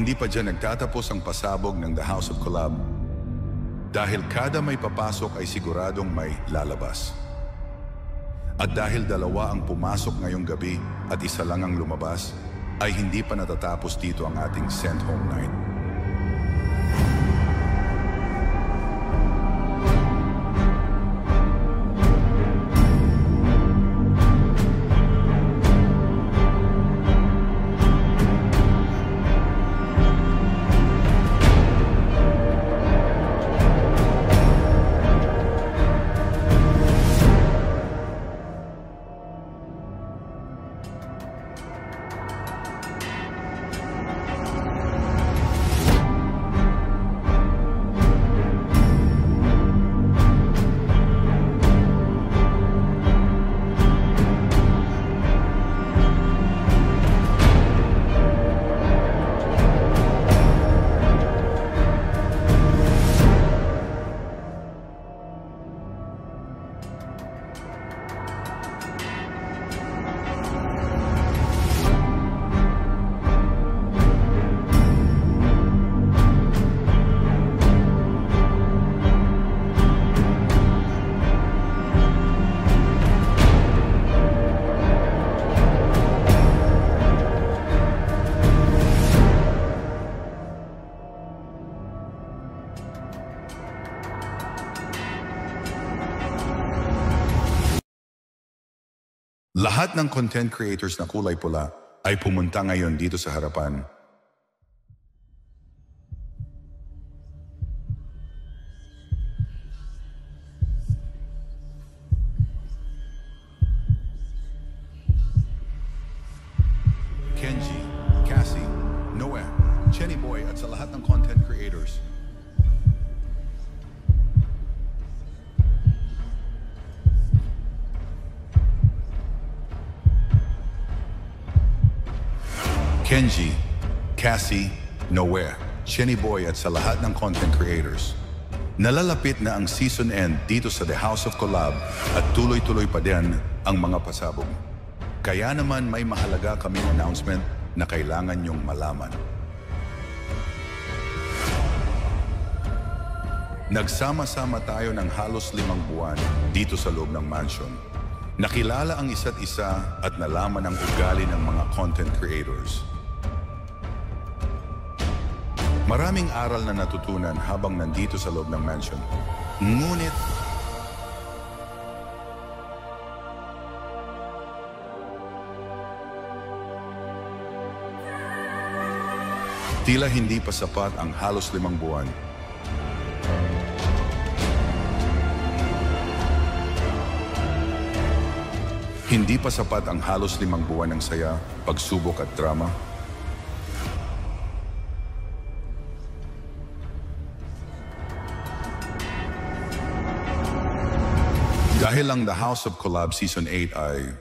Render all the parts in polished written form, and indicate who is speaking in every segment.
Speaker 1: Hindi pa dyan nagtatapos ang pasabog ng The House of Collab. Dahil kada may papasok ay siguradong may lalabas. At dahil dalawa ang pumasok ngayong gabi at isa lang ang lumabas, ay hindi pa natatapos dito ang ating sent home night. Lahat ng content creators na kulay pula ay pumunta ngayon dito sa harapan. Kenji, Cassie, Noe, Chenny Boy at sa lahat ng content creators. Kenji, Cassie, Noe, Chenny Boy at sa lahat ng content creators. Nalalapit na ang season end dito sa The House of Collab at tuloy-tuloy pa din ang mga pasabog. Kaya naman may mahalaga kaming announcement na kailangan nyong malaman. Nagsama-sama tayo ng halos 5 buwan dito sa loob ng mansion. Nakilala ang isa't isa at nalaman ang ugali ng mga content creators. Maraming aral na natutunan habang nandito sa loob ng mansion. Ngunit, tila hindi pa sapat ang halos 5 buwan. Hindi pa sapat ang halos 5 buwan ng saya, pagsubok at drama. Dahil lang The House of Collab Season 8 ay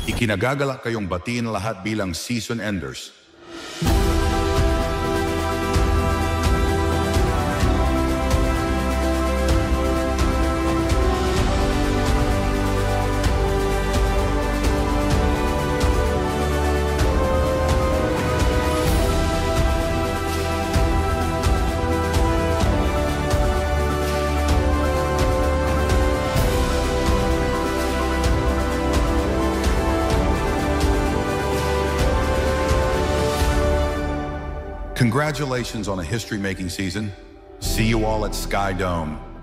Speaker 1: ikinagagalak kayong batiin lahat bilang season enders. Congratulations on a history-making season. See you all at Sky Dome.